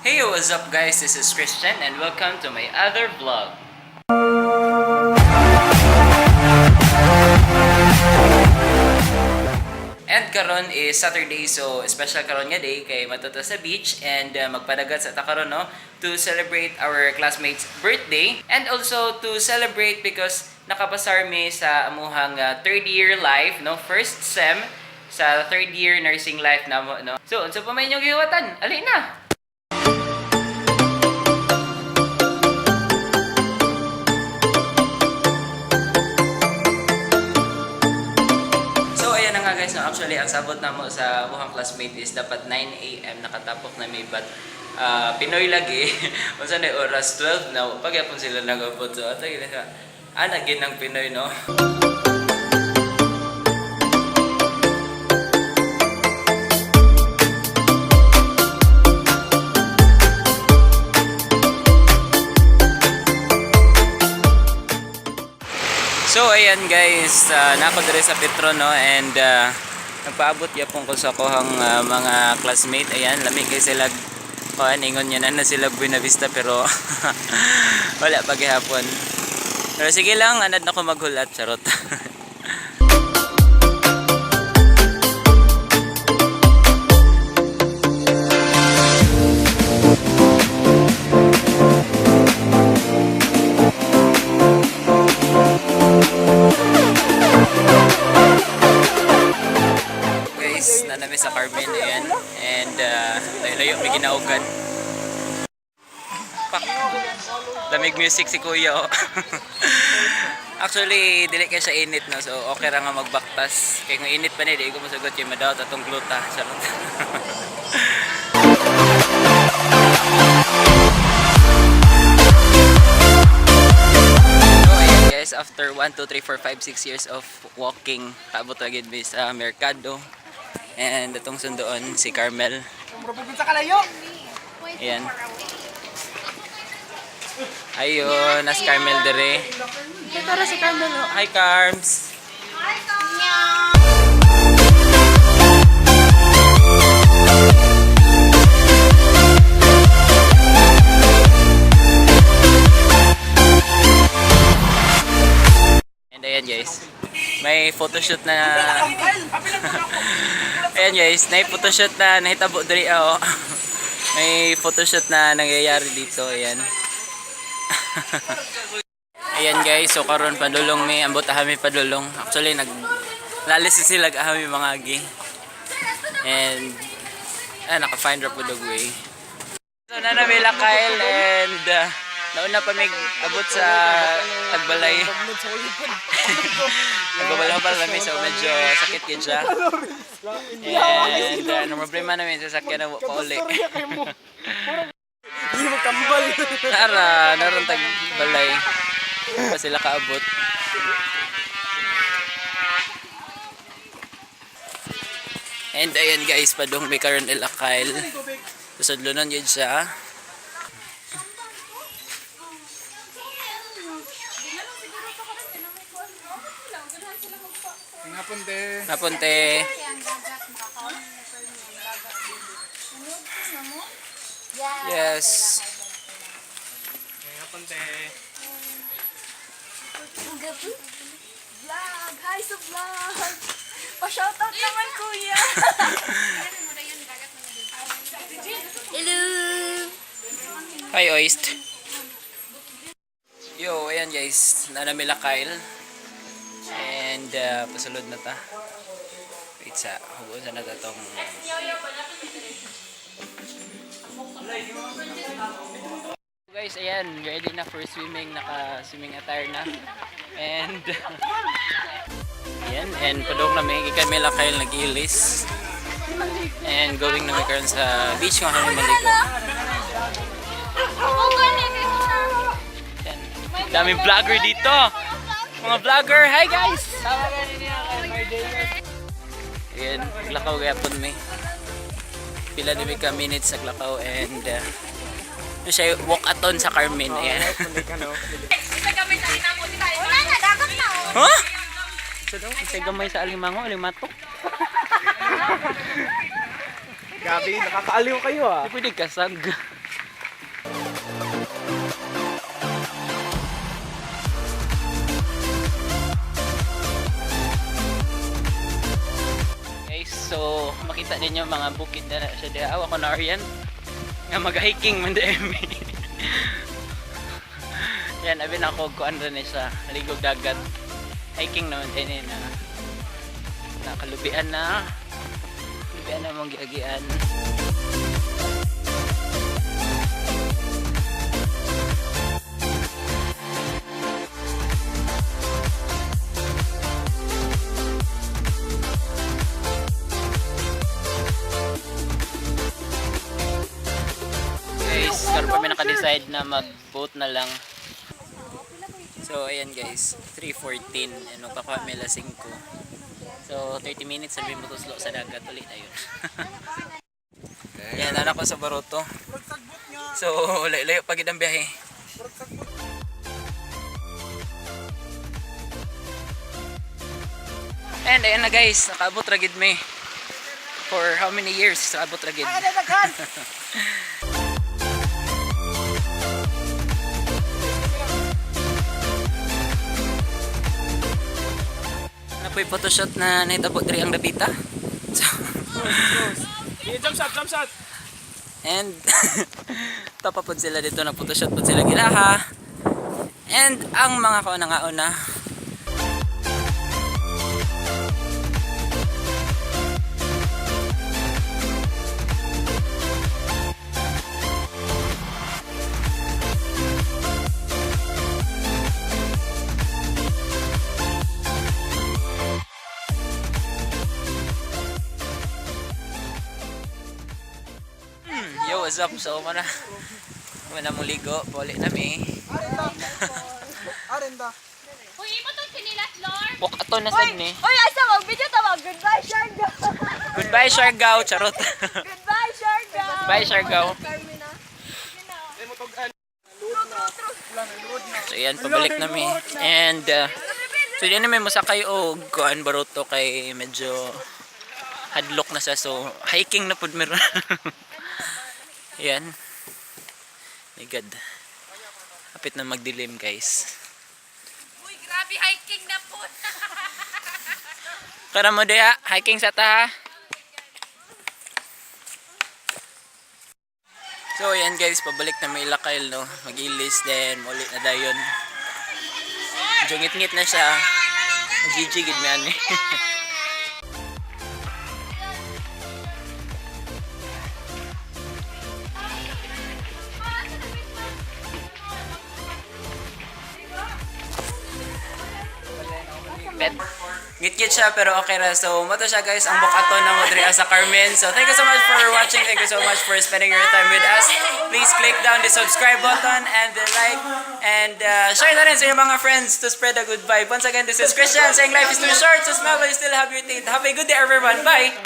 Hey, what's up guys? This is Christian and welcome to my other vlog. And karon is Saturday, so special karon nga day kay matuto sa beach and magpadagat sa takaron no to celebrate our classmates' birthday and also to celebrate because nakapasar mi sa amuhang third year life no, first sem sa third year nursing life namo no. So unsa pa may inyong giwatan? Ali na. Guys, no, actually ang sabot namo sa buhang classmate is dapat 9 AM nakatapok na may but Pinoy lagi unsa na oras 12 na pagyapon sila nagabot so ato gina ka ana gid ng Pinoy no. So ayan guys, nako dire sa Petro no and nagpaabot yapon ko sa kohang mga classmate. Ayan, lami kay sila kuan ingon niya na sila Buena Vista pero wala pa gihapon. Pero sige lang, anad na ko maghulat charot. Sa Carmen ayan and layo may ginaugan pak lamig music si kuya oh. Actually dili kay siya init no so okay ra nga magbaktas kay nga init pa ni di ko masagot kay madawat atong gluta charot. So ayan guys, after 1, 2, 3, 4, 5, 6 years of walking tabot agad mi sa merkado. And itong sundoon si Carmel. Ayan. Ayun, nas Carmel dire. Ito na si Carmel. Hi Carms. Hi Carms. And ayan guys. May photoshoot na ayan guys, may photoshoot na nahitabo diri oh. May photoshoot na nangyayari dito, ayan. Ayan guys, so karon padulong mi, ambot ahami padulong. Actually naglalis sila ahami mga agi. And naka-find ra pud og way. So na nabila Kyle and nauna pa mig abot sa Tagbalay. Nagbabalaw pa lang so medyo sakit gid siya. And no problema namin sa sakyan na pauli. Hindi mo tambal. Naron Tagbalay. Pa sila kaabot. And ayan guys, padong may karon ila Kyle. Susudlonon yun siya. Napunte. Yes. Napunte. Vlog! Hi sa vlog! Pa-shoutout naman kuya! Hello! Hi Oist. Yo, ayan guys, nanamila Kyle. And pasulod na ta. Wait sa, huwag sa na tatong guys, ayan, ready na for swimming, naka-swimming attire na. And ayan, and padong na may Camila Kyle nag-ilis. And going na may karon sa beach nga kami maligo. Ayan, daming vlogger dito. Mga vlogger, hi guys! Ayan, lakaw gayapon may. Pila na may ka minutes sa lakaw and siya walkathon sa Carmen. Ayan. Huh? Isa gamay sa alimango, alimatok. Gabi, nakakaaliw kayo ah. Hindi pwede kasag. So makita ninyo mga bukid na siya diha. Awa ko na Aryan nga mag-hiking man demi. Yan abin ako kuan ra ni sa ligog dagat. Hiking naman din na nakalubian na. Lubian na mong giagian. Karon pa may naka-decide na mag-boat na lang. So ayan guys, 3:14 and magpakuha may lasing ko. So 30 minutes sabi mo tuslo sa dagat ulit na yun. Yan, anak ko sa Baroto. So layo pag ang biyahe. And ayan na guys, nakaabot ragid me. For how many years nakaabot ragid? Napoy photoshoot na nahitabo diri ang dapita. So, jump shot. and tapapod sila dito na photoshoot pod sila gilaha. And ang mga ko nangauna. Yo, what's up? So, mana mong ligo. Puli na mi. Arenda. Uy, imo tong sinilas, Lord. WALKATHON na sad ni. Uy, asa mag-video tawag. Goodbye, Shargo. Goodbye, Siargao. Charot. Goodbye, Shargo. Bye, Siargao. Carmen na. So, yan. Pabalik na mi. And, so, yan naman masakay o kuan Baroto kay medyo hadlok na sa. So, hiking na pod meron. Yan. My God. Kapit na magdilim guys. Uy, grabe hiking na po. Kara mo diha, hiking sa ta. So yan guys, pabalik na may lakay no. Mag-ilis then ulit na dayon. Jungit-ngit na siya. Gigigid man eh. Git-git siya pero okay ra. So, mato siya guys ang WALKATHON ng Modria sa Carmen. So, thank you so much for watching. Thank you so much for spending your time with us. Please click down the subscribe button and the like and share na rin sa inyong mga friends to spread a good vibe. Once again, this is Christian saying life is too short, so smile while you still have your teeth. Have a good day everyone. Bye!